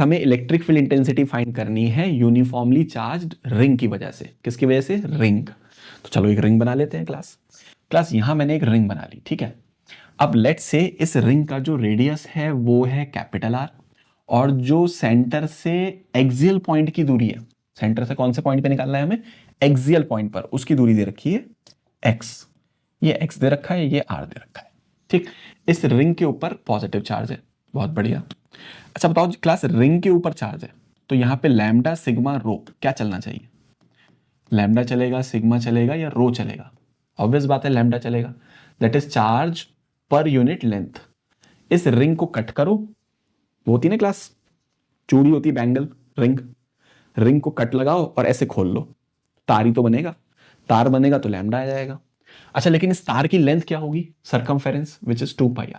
हमें electric field intensity find करनी है यूनिफॉर्मली चार्ज्ड रिंग की वजह से। किसकी वजह से? रिंग। तो चलो एक रिंग बना लेते हैं क्लास यहां मैंने एक रिंग बना ली, ठीक है। अब लेट से इस रिंग का जो रेडियस है वो है कैपिटल आर, और जो सेंटर से एक्सियल पॉइंट की दूरी है, सेंटर से कौन से पॉइंट पे निकालना है हमें? एक्सियल पॉइंट पर, उसकी दूरी दे रखी है एक्स। ये एक्स दे रखा है, ये आर दे रखा है, ठीक। इस रिंग के ऊपर पॉजिटिव चार्ज है, बहुत बढ़िया। अच्छा बताओ क्लास, रिंग के ऊपर चार्ज है तो यहां पे लैम्डा सिग्मा रो क्या चलना चाहिए? लैम्डा चलेगा, सिग्मा चलेगा या रो चलेगा? ऑब्वियस बात है लैम्डा चलेगा, that is charge per unit length. इस रिंग को कट करो, वो होती ना क्लास चूड़ी होती, बैंगल रिंग, रिंग को कट लगाओ और ऐसे खोल लो, तार ही तो बनेगा, तार बनेगा तो लैम्डा आ जाएगा। अच्छा लेकिन इस तार की लेंथ क्या होगी? Circumference which is 2πr।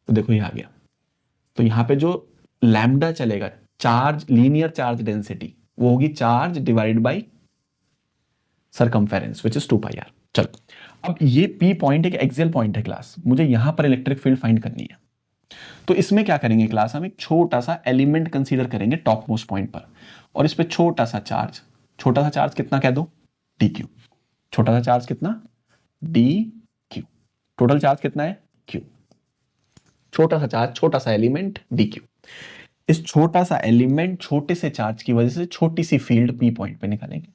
तो देखो ये आ गया, तो यहां पे जो लैम्डा चलेगा, चार्ज लीनियर चार्ज डेंसिटी, वो होगी charge divide by circumference which is 2πr। चलो अब ये पी पॉइंट एक एक्सियल पॉइंट है क्लास, मुझे यहां पर इलेक्ट्रिक फील्ड फाइंड करनी है। तो इसमें क्या करेंगे क्लास, हम एक छोटा सा एलिमेंट कंसीडर करेंगे टॉप मोस्ट पॉइंट पर, और इस पे छोटा सा चार्ज कितना कह दो? dq। छोटा सा चार्ज कितना? dq। टोटल चार्ज कितना है? q। छोटा सा चार्ज, छोटा सा एलिमेंट dq। इस छोटा सा एलिमेंट छोटे से चार्ज की वजह से छोटी सी फील्ड p पॉइंट पे निकालेंगे।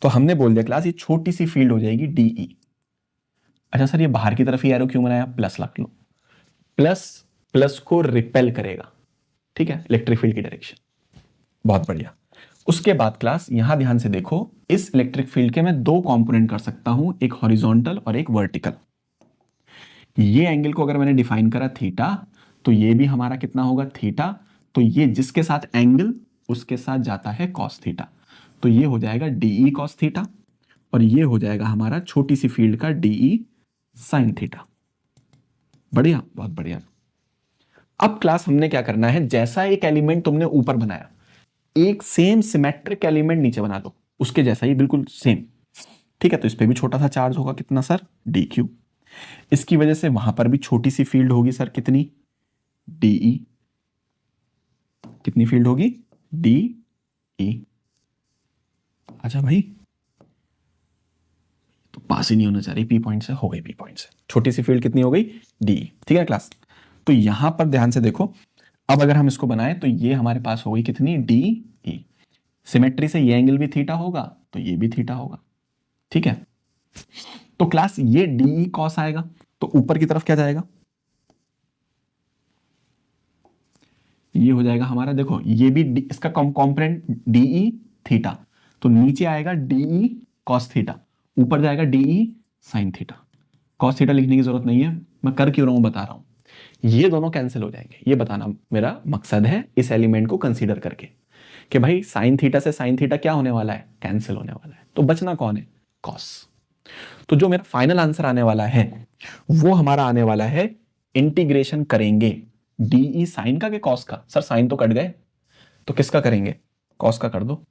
तो हमने बोल दिया क्लास ये छोटी सी फील्ड हो जाएगी dE। अच्छा सर ये बाहर की तरफ ही एरो क्यों बनाया? प्लस रख लो, प्लस प्लस को रिपेल करेगा, ठीक है, इलेक्ट्रिक फील्ड की डायरेक्शन। बहुत बढ़िया। उसके बाद क्लास यहां ध्यान से देखो, इस इलेक्ट्रिक फील्ड के मैं दो कंपोनेंट कर सकता हूं, एक हॉरिजॉन्टल और एक वर्टिकल। ये एंगल को अगर मैंने डिफाइन करा थीटा, तो ये भी हमारा कितना होगा? थीटा। तो ये जिसके साथ एंगल उसके साथ जाता है कॉस थीटा, तो ये हो जाएगा डीई कॉस थीटा, और ये हो जाएगा हमारा छोटी सी फील्ड का डीई साइन थीटा। बढ़िया, बहुत बढ़िया। अब क्लास हमने क्या करना है, जैसा एक एलिमेंट तुमने ऊपर बनाया, एक सेम सिमेट्रिक एलिमेंट नीचे बना दो, उसके जैसा ही बिल्कुल सेम, ठीक है। तो इस पे भी छोटा सा चार्ज होगा, कितना सर? dq। इसकी वजह से वहां पर भी छोटी सी फील्ड होगी सर, कितनी? dE। कितनी फील्ड होगी? dE। अच्छा भाई, तो पास ही नहीं होना चाह रही, पी पॉइंट से हो गई, पी पॉइंट से छोटी सी फील्ड कितनी हो गई? dE, ठीक है क्लास। तो यहां पर ध्यान से देखो, अब अगर हम इसको बनाएं तो ये हमारे पास हो गई कितनी? dE। सिमेट्री से ये एंगल भी थीटा होगा तो ये भी थीटा होगा, ठीक है। तो क्लास ये dE कॉस आएगा, तो ऊपर की तरफ क्या जाएगा? ये हो जाएगा हमारा, देखो ये भी इसका कॉम्पोनेंट dE थीटा, तो नीचे आएगा dE कॉस थीटा, ऊपर जाएगा dE sine theta. Cos theta लिखने की जरूरत नहीं है, मैं कर क्यों रहा हूं बता रहा हूं। ये दोनों कैंसिल हो जाएंगे, ये बताना मेरा मकसद है इस एलिमेंट को कंसीडर करके, कि भाई साइन थीटा से साइन थीटा क्या होने वाला है? कैंसिल होने वाला है। तो बचना कौन है? कॉस। तो जो मेरा फाइनल आंसर आने वाला है वो हमारा आने वाला है, इंटीग्रेशन करेंगे डीई साइन का कि कॉस का? सर साइन तो कट गए, तो किसका करेंगे? कॉस का कर दो।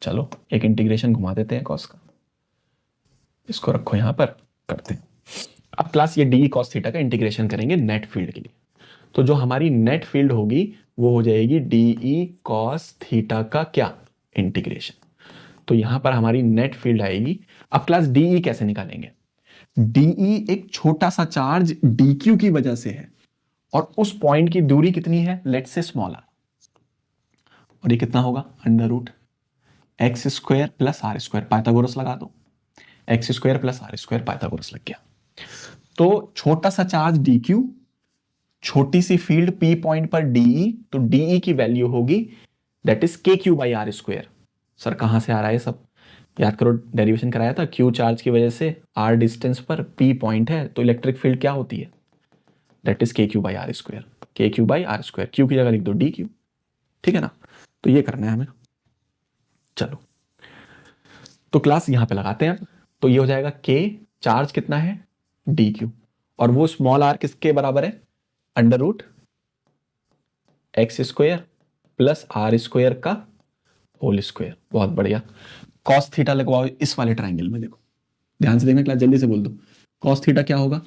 चलो एक इंटीग्रेशन घुमा देते हैं कॉस का, इसको रखो यहां पर, करते हैं। अब क्लास ये डी कॉस थीटा का इंटीग्रेशन करेंगे नेट फील्ड के लिए, तो जो हमारी नेट फील्ड होगी वो हो जाएगी डीई कॉस थीटा का क्या? इंटीग्रेशन। तो यहां पर हमारी नेट फील्ड आएगी। अब क्लास डीई कैसे निकालेंगे? डीई एक छोटा सा चार्ज डीक्यू की वजह से है, और उस पॉइंट की दूरी कितनी है? लेट्स से स्मॉल आर, और ये कितना होगा? Under root X square plus R square, Pythagoras लगा दो, X square plus R square, Pythagoras लग गया। तो छोटा सा चार्ज dq, छोटी सी फील्ड p पॉइंट पर dE, तो dE की वैल्यू होगी that is kq by R square. Sir कहां से आ रहा है सब? याद करो, डेरिवेशन कराया था, q चार्ज की वजह से r डिस्टेंस पर p पॉइंट है, तो इलेक्ट्रिक फील्ड क्या होती है? That is kq by R square, kq by R square, q की जगह लिख दो dq, ठीक है ना। तो ये करना है हमें। चलो तो क्लास यहां पे लगाते हैं, तो ये हो जाएगा k, चार्ज कितना है? dq, और वो स्मॉल r किसके बराबर है? Under root X square plus R square का होल स्क्वायर। बहुत बढ़िया। कॉस थीटा लगवाओ इस वाले ट्राइंगल में, देखो ध्यान से देखना क्लास, जल्दी से बोल दो। कॉस थीटा क्या होगा?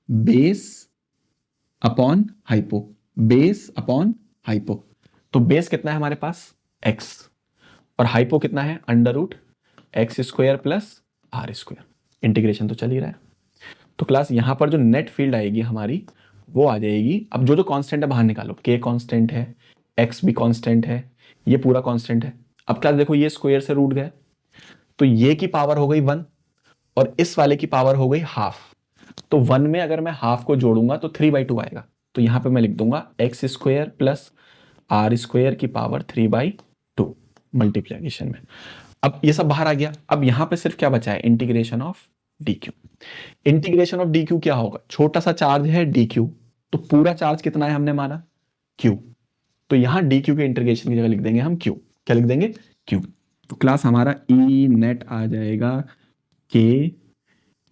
Base upon hypo, base upon hypo. तो बेस कितना है हमारे पास x, और हाइपो कितना है under root X square plus R square, integration तो चल ही रहा है। तो क्लास यहां पर जो नेट फील्ड आएगी हमारी वो आ जाएगी, अब जो जो कांस्टेंट है बाहर निकालो, k कांस्टेंट है, x भी कांस्टेंट है, ये पूरा कांस्टेंट है। अब क्लास देखो ये स्क्वायर से रूट गए, तो ये की पावर हो गई 1 और इस वाले की पावर हो गई हाफ। तो 1 में अगर मैं हाफ को जोड़ूंगा तो 3/2 आएगा, तो यहां पे मैं लिख दूंगा X square plus R square की पावर 3/2 मल्टीप्लिकेशन में। अब ये सब बाहर आ गया, अब यहां पे सिर्फ क्या बचा है integration of D Q. Integration of D Q क्या होगा, छोटा सा चार्ज है डी क्यू, तो पूरा चार्ज कितना है हमने माना क्यू, तो यहां डी क्यू के इंटीग्रेशन की जगह लिख देंगे हम क्यू, क्या लिख देंगे क्यू। तो क्लास हमारा ई नेट आ जाएगा K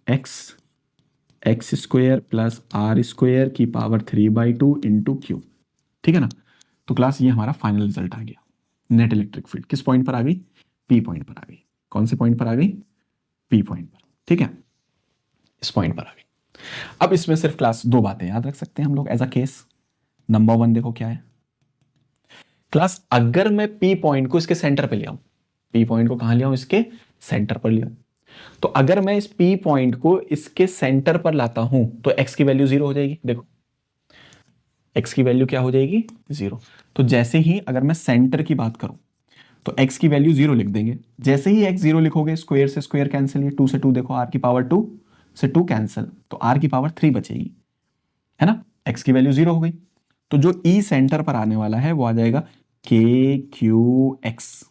X square plus R square की पावर 3/2 इंटू क्यू, ठीक है ना। तो क्लास ये हमारा फाइनल रिजल्ट आ गया। नेट इलेक्ट्रिक फील्ड किस पॉइंट पर आ गई, पी पॉइंट पर आ गई। कौन से पॉइंट पर आ गई, पी पॉइंट पर, ठीक है, इस पॉइंट पर आ गई। अब इसमें सिर्फ क्लास दो बातें याद रख सकते हैं हम लोग एज अ केस। नंबर 1 देखो क्या है क्लास, अगर मैं पी पॉइंट को इसके सेंटर पे ले आऊं, पी पॉइंट को कहां ले आऊं, इसके सेंटर पर ले आऊं, तो अगर मैं इस पी पॉइंट को इसके सेंटर पर लाता हूं तो एक्स की वैल्यू 0 हो जाएगी। देखो एक्स की वैल्यू क्या हो जाएगी 0। तो जैसे ही अगर मैं सेंटर की बात करूं तो x की वैल्यू 0 लिख देंगे, जैसे ही x 0 लिखोगे स्क्वायर से स्क्वायर कैंसिल, ये 2 से 2 देखो r की पावर 2 से 2 कैंसिल, तो r की पावर 3 बचेगी, है ना। x की वैल्यू 0 हो गई, तो जो e सेंटर पर आने वाला है वो आ जाएगा के क्यू एक्स।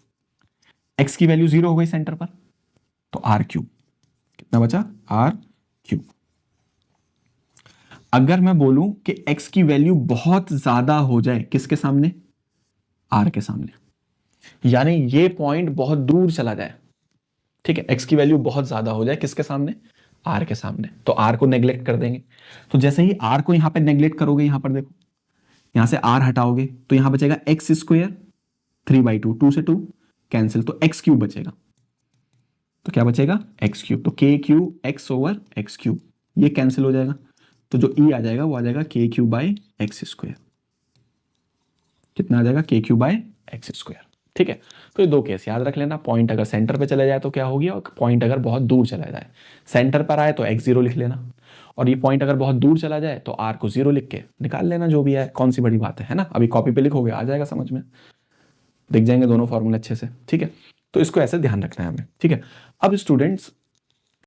x की वैल्यू 0 हो गई सेंटर पर, तो r क्यू कितना बचा r क्यू। अगर मैं बोलूं कि x की वैल्यू बहुत ज्यादा हो जाए किसके सामने, r के सामने, यानी ये पॉइंट बहुत दूर चला जाए, ठीक है, x की वैल्यू बहुत ज्यादा हो जाए किसके सामने, r के सामने, तो r को नेग्लेक्ट कर देंगे। तो जैसे ही r को यहां पे नेग्लेक्ट करोगे, यहां पर देखो यहां से r हटाओगे तो यहां बचेगा एक्स स्क्वायर 3/2, 2 से 2 कैंसिल, तो एक्स क्यूब बचेगा, तो क्या बचेगा एक्स क्यूब, तो के Q x over x cube ये कैंसिल हो जाएगा, तो जो e आ जाएगा वो आ जाएगा के क्यू बाई एक्स स्क्वायर, कितना आ जाएगा के क्यू बाई एक्स स्क्वायर, ठीक है। तो ये दो केस याद रख लेना, पॉइंट अगर सेंटर पे चला जाए तो क्या होगी, और पॉइंट अगर बहुत दूर चला जाए, सेंटर पर आए तो x0 लिख लेना, और ये पॉइंट अगर बहुत दूर चला जाए तो r को 0 लिख के निकाल लेना, जो भी है कौन सी बड़ी बात है ना। अभी कॉपी पे लिखोगे आ जाएगा समझ में, दिख जाएंगे दोनों फॉर्मूले अच्छे से, ठीक है। तो इसको ऐसे ध्यान रखना है हमें, ठीक है। अब स्टूडेंट्स